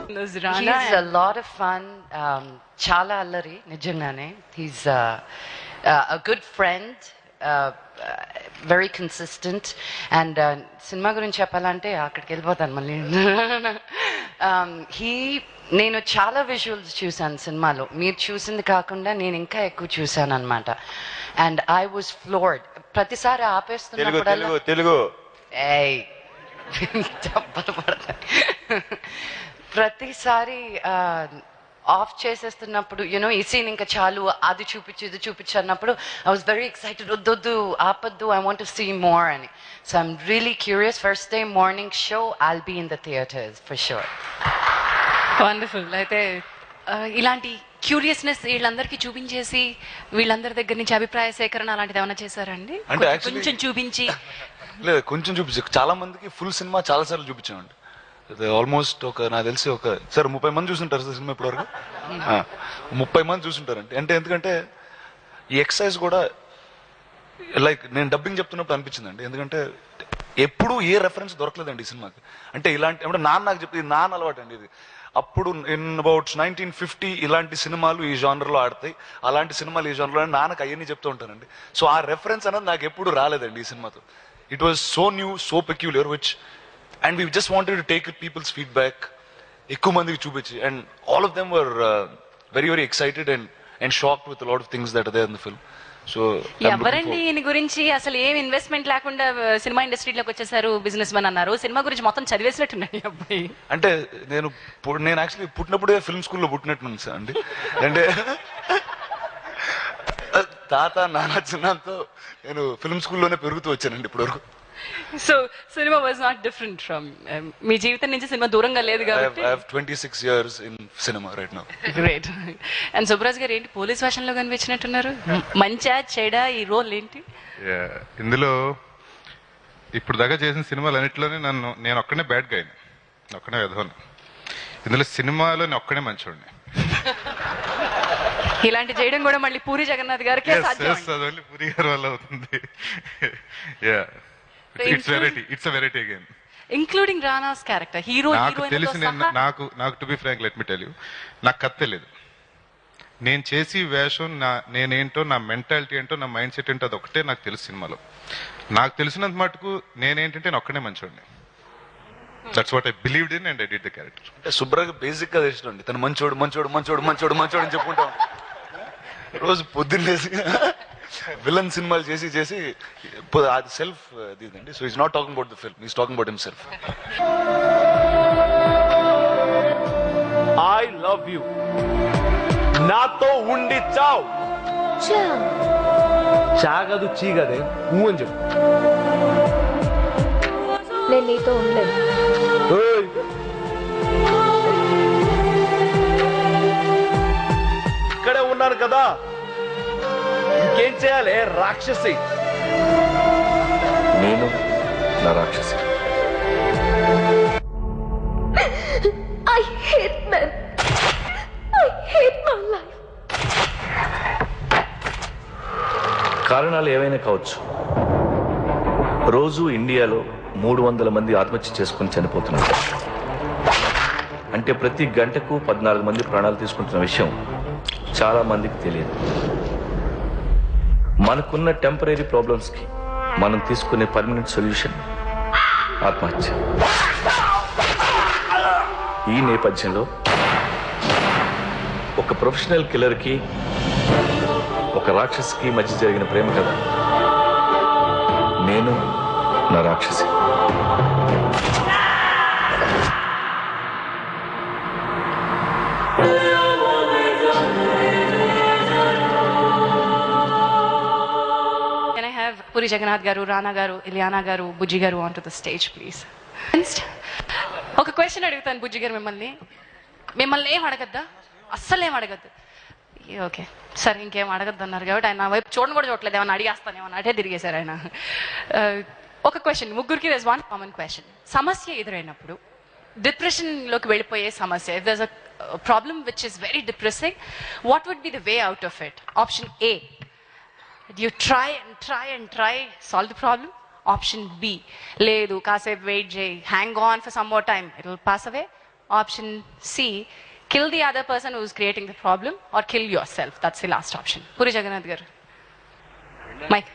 He's a lot of fun. Chala allari nijangane. He's a good friend. Very consistent. And cinema gurinchi cheppalante akkadiki velipotanu malli. నేను చాలా visuals చూసాను సినిమాలో. మీరు చూసింది కాకుండా నేను ఇంకా ఎక్కువ చూసాను అనమాట. And I was floored. ప్రతిసారి ఆపేస్తున్నప్పుడు తెలుగు ప్రతిసారి ఆఫ్ చేసేస్తున్నప్పుడు యూనో ఈ సీన్ ఇంకా చాలు, అది చూపించు ఇది చూపించు అన్నప్పుడు ఐ వాజ్ వెరీ ఎక్సైటెడ్. వద్దొద్దు ఆపద్దు, I want to see more అని. So I'm really curious. First day morning show I'll be in the theatres for sure. Wonderful. అయితే ఇలాంటి క్యూరియస్నెస్ వీళ్ళందరికీ చూపించేసి వీళ్ళందరి దగ్గర నుంచి అభిప్రాయ సేకరణ అలాంటిది ఏమైనా చేశారండి? అంటే కొంచెం చూపించి లేదు, కొంచెం చూపించి చాలా మందికి ఫుల్ సినిమా చాలా సార్లు చూపించామండి. ఆల్మోస్ట్ నాకు తెలిసి సార్ 30 మంది చూసుంటారు సార్ సినిమా ఇప్పటివరకు. 30 మంది చూసుంటారండి. ఎందుకంటే ఈ ఎక్సర్సైజ్ కూడా లైక్ నేను డబ్బింగ్ చెప్తున్నప్పుడు అనిపించిందండి. ఎందుకంటే ఎప్పుడు ఏ రెఫరెన్స్ దొరకలేదండి ఈ సినిమాకి. అంటే ఇలాంటి నాన్న నాకు చెప్పి నాన్న అలవాటు అండి ఇది. అప్పుడు ఇన్ అబౌట్ 1950 ఇలాంటి సినిమాలు ఈ జానర్లో ఆడతాయి, అలాంటి సినిమాలు ఈ జానర్లో నాన్నకు అవన్నీ చెప్తూ ఉంటానండి. సో ఆ రెఫరెన్స్ అనేది నాకు ఎప్పుడు రాలేదండి ఈ సినిమాతో. It was so new, so peculiar, which and we just wanted to take people's feedback, ఎక్కువ మందికి చూపించి. And all of them were very very excited and shocked with lot of things that are there in the film. So ఎవరండి ఈయన గురించి అసలు ఏం investment లేకుండా cinema ఇండస్ట్రీలోకి వచ్చేసారు, బిజినెస్ మ్యాన్ అన్నారు, సినిమా గురించి మొత్తం చదివేసినట్టున్నాయి అబ్బాయి. అంటే నేను యాక్చువల్లీ పుట్టినప్పుడే ఫిల్మ్ స్కూల్లో పుట్టినట్టున్నాను సార్ అండి. అంటే తాత నాన్న చిన్నంతో నేను ఫిల్మ్ స్కూల్లోనే పెరుగుతూ వచ్చానండి ఇప్పటివరకు. So cinema was not different from మీ జీవితం నుంచి సినిమా దూరంగా లేదు కాబట్టి. I have 26 years in cinema right now. Great. And Subraj గారు ఏంటి పోలీస్ వేషంలో కనిపించినట్టున్నారు? మంచా చెడా ఈ రోల్ ఏంటి? ఇందులో ఇప్పుడు దాకా చేసిన సినిమాలు అన్నింటిలోనే నేను ఒక్కనే బ్యాడ్ గైని, ఒక్కనే విధవను. ఇందులో సినిమాలో నేను ఒక్కనే మంచోడిని. ఇలాంటి చేయడం కూడా మళ్ళీ పూరి జగన్నాథ్ గారికి పూరి గారి వల్ల అవుతుంది. It's a variety again. Including Rana's character, hero, నాకు to be frank let me tell you, నాకు కథ తెలియదు. నేను చేసి వేషం నేనేంటో, నా మెంటాలిటీ ఏంటో, నా మైండ్ సెట్ ఏంటో అదొకటే నాకు తెలుసు సినిమాలో. నాకు తెలిసినంత మటుకు నేనేంటంటే నేను ఒక్కనే మంచోడిని. That's what I believed in and I did the character. అంటే సుబ్రాకి బేసిక్ గా తెలిసినండి తను మంచోడు మంచోడు మంచోడు మంచోడు మంచోడు మంచోడు అని రోజు పొద్దున్నేసి విలన్ సినిమాలు చేసి చేసి అది సెల్ఫ్ ఇదండి. So is not talking about the film, is talking about himself. I love you, నాతో ఉండి చావ్. చాగదు చీగదే నువ్వు అని చెప్పు. నేను నీతో ఉండలేదు. ఇక్కడే ఉన్నాను కదా, ఇంకేం చేయాలి రాక్షసి? నేను నా రాక్షసి. I hate men. I hate my life. కారణాలు ఏవైనా కావచ్చు. రోజు ఇండియాలో 300 మంది ఆత్మహత్య చేసుకుని చనిపోతున్నారు. అంటే ప్రతి గంటకు 14 మంది ప్రాణాలు తీసుకుంటున్న విషయం చాలా మందికి తెలియదు. మనకున్న టెంపరీ ప్రాబ్లమ్స్కి మనం తీసుకునే పర్మనెంట్ సొల్యూషన్ ఆత్మహత్య. ఈ నేపథ్యంలో ఒక ప్రొఫెషనల్ కిల్లర్కి ఒక రాక్షసికి మధ్య జరిగిన ప్రేమ కథ నేను నా రాక్షసి. పూరి జగన్నాథ్ గారు, రానా గారు, ఇలియానా గారు, బుజ్జి గారు on to the stage please. ఒక క్వశ్చన్ అడుగుతాను బుజ్జి గారు మిమ్మల్ని ఏం అడగద్దా? అస్సలు ఏం అడగద్దు. ఓకే సరే, ఇంకేం అడగద్దు అన్నారు కాబట్టి ఆయన వైపు చూడని కూడా చూడలేదు. ఏమన్నా అడిగేస్తాను ఏమన్నా అటే తిరిగేశారు ఆయన. ఒక క్వశ్చన్ ముగ్గురికి, there's one common question. సమస్య ఎదురైనప్పుడు డిప్రెషన్లోకి వెళ్ళిపోయే సమస్య, if there's a problem which is very depressing, what would be the way out of it? Option A, you try and try solve the problem. Option B, లేదు కాసేపు wait చేయి, hang on for some more time, it will pass away. Option C, kill the other person who is creating the problem, or kill yourself. That's the last option. Puri Jagannath garu. Mike.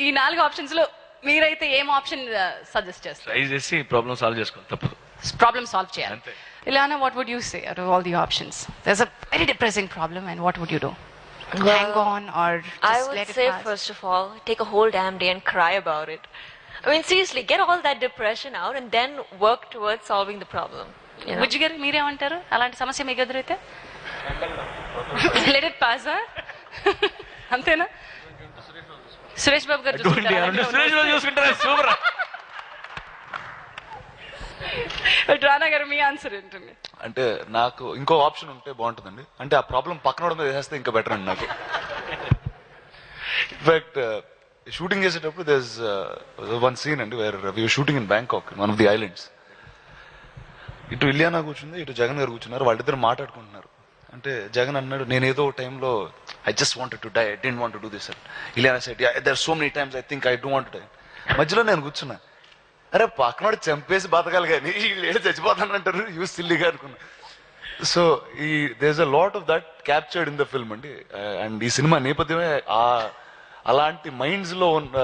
ఈ 4 options లో మీరైతే ఏం option suggest చేస్తారు? Try చేసి problem solve చేసుకోవాలి, తప్పదు. Problem solve చేయాలి. Ileana, what would you say out of all the options? There's a very depressing problem, and what would you do? Hang on, or just I would let it say, pass? first of all, take a whole damn day and cry about it. I mean, seriously, get all that depression out and then work towards solving the problem. You know? బుజ్జి గారు మీరేమంటారు? అలాంటి సమస్య మీకు ఎదురైతే let it pass. అంతేనా? సురేష్ బాబు గారు చూసుకుంటారా? Super. రానా గారు మీ ఆన్సర్ ఏంటండి? అంటే నాకు ఇంకో ఆప్షన్ ఉంటే బాగుంటుందండి. అంటే ఆ ప్రాబ్లం పక్కన మీద వేసేస్తే ఇంకా బెటర్ అండి నాకు. ఇన్ఫాక్ట్ షూటింగ్ చేసేటప్పుడు దేస్ వన్ సీన్ అండి where we were shooting in Bangkok, one of the islands. ఇటు ఇలియానా కూర్చుంది, ఇటు జగన్ గారు కూర్చున్నారు. వాళ్ళిద్దరు మాట్లాడుకుంటున్నారు. అంటే జగన్ అన్నాడు, నేను ఏదో టైంలో I just wanted to die, I don't want to do this. Ileana said there are so many times I think I don't want to die. మధ్యలో నేను కూర్చున్నా, అరే పక్కనోడు చంపేసి బతకాలి కానీ వీళ్ళు చచ్చిపోతానంటారు, యూస్ సిల్లీగా అనుకున్నా. సో ఈ there a lot of that captured in the film అండి. అండ్ ఈ సినిమా నేపథ్యమే అలాంటి మైండ్స్ లో ఉన్న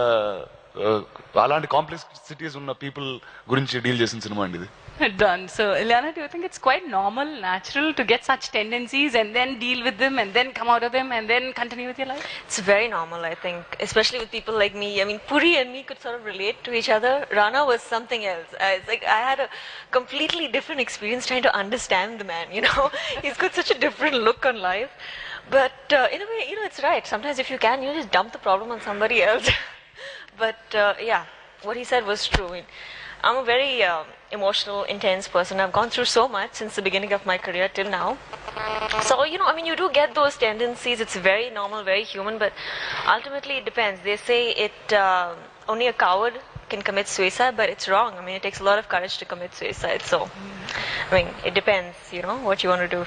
అలాంటి కాంప్లెక్సిటీస్ ఉన్న పీపుల్ గురించి డీల్ చేసిన సినిమా అండి ఇది. Done. So, Ileana, do you think it's quite normal, natural to get such tendencies and then deal with them and then come out of them and then continue with your life? It's very normal, I think, especially with people like me. I mean, Puri and me could sort of relate to each other. Rana was something else. It's like I had a completely different experience trying to understand the man, you know. He's got such a different look on life. But in a way, you know, it's right. Sometimes if you can, you just dump the problem on somebody else. But yeah, what he said was true. I'm a very emotional, intense person. I've gone through so much since the beginning of my career till now. So, you know, I mean, you do get those tendencies. It's very normal, very human, but ultimately it depends. They say only a coward can commit suicide, but it's wrong. I mean, it takes a lot of courage to commit suicide. So, I mean, it depends, you know, what you want to do.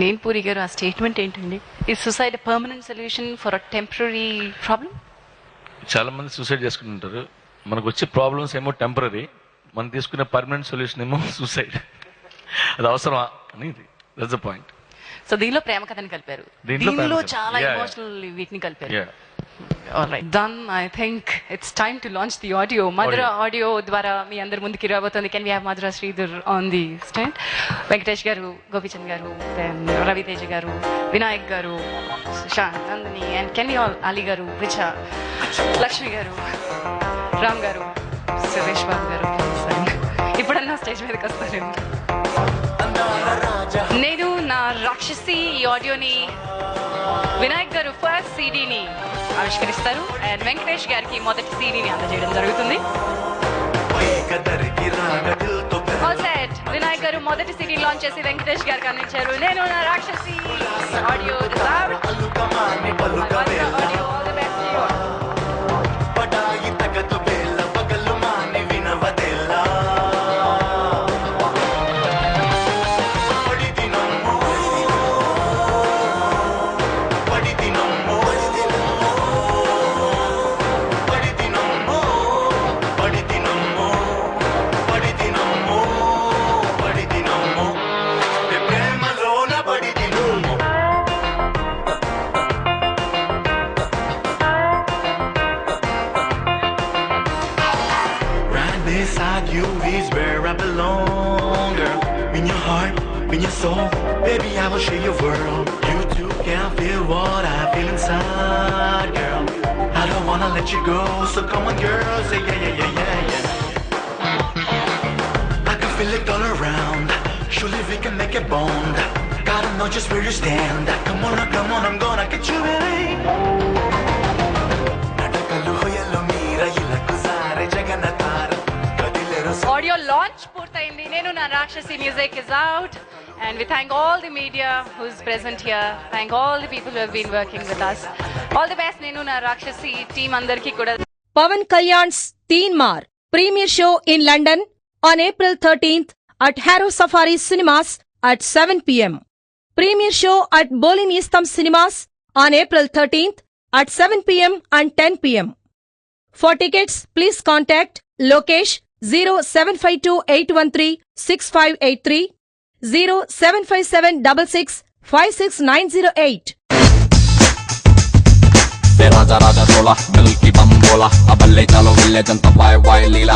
నేను పూరి గారు ఆ statement ఏంటండి? Is suicide a permanent solution for a temporary problem? చాలా మంది suicide చేసుకుంటుంటారు. మనకు వచ్చే problems ఏమో temporary, మనం తీసుకునే పర్మనెంట్ సొల్యూషన్ ఏమో సూసైడ్. అది అవసరమా అనేది, దట్స్ ద పాయింట్. సో దీనిలో ప్రేమ కథని కలిపారు, దీనిలో చాలా ఎమోషనల్ వీటిని కలిపారు. Alright, done. I think it's time to launch the audio. Madhura audio ద్వారా మీ అందరి ముందుకి రాబోతుంది. Can we have Madhura Sridhar on the stand? Venkatesh గారు, గోపిచంద్ గారు, then రవితేజ గారు, వినాయక్ గారు, Sushant, Nandini, and can we all, Ali గారు, రిచా, లక్ష్మి గారు, రామ్ గారు, సురేష్ బాబు గారు, ఇప్పుడన్నా స్టేజ్ మీదకి వస్తారు. నేను నా రాక్షసి ఈ ఆడియోని వినాయక్ గారు ఫస్ట్ సీడీని ఆవిష్కరిస్తారు అండ్ వెంకటేష్ గారికి మొదటి సీడీని అందజేయడం జరుగుతుంది. వినాయక్ గారు మొదటి సీడీ లాంచ్ చేసి వెంకటేష్ గారికి అందించారు. నేను నా రాక్షసి audio Beside you is where I belong, girl. In your heart, in your soul, baby, I will share your world. You too can feel what I feel inside, girl. I don't wanna let you go, so come on, girl, say yeah, yeah, yeah, yeah, yeah. I can feel it all around. Surely we can make a bond. Gotta know just where you stand. Come on, I'm gonna get you ready. Audio launch పూర్తయింది. Nenu Naa Rakshasi music is out and we thank all the media who is present here. Thank all the people who have been working with us. All the best. Nenu Naa రాక్షసి team అందరికీ కూడా. Pawan Kalyan's Teen Mar premiere show in London on April 13th at Harrow Safari Cinemas at 7 p.m. Premiere show at Bolin Eastham Cinemas on April 13th at 7 p.m. and 10 p.m. For tickets, please contact Lokesh 0752-813-6583, 075766-56908. राजा राजा सोला दिल की बम बोला अब ले चलो मिले जनता Y Y लीला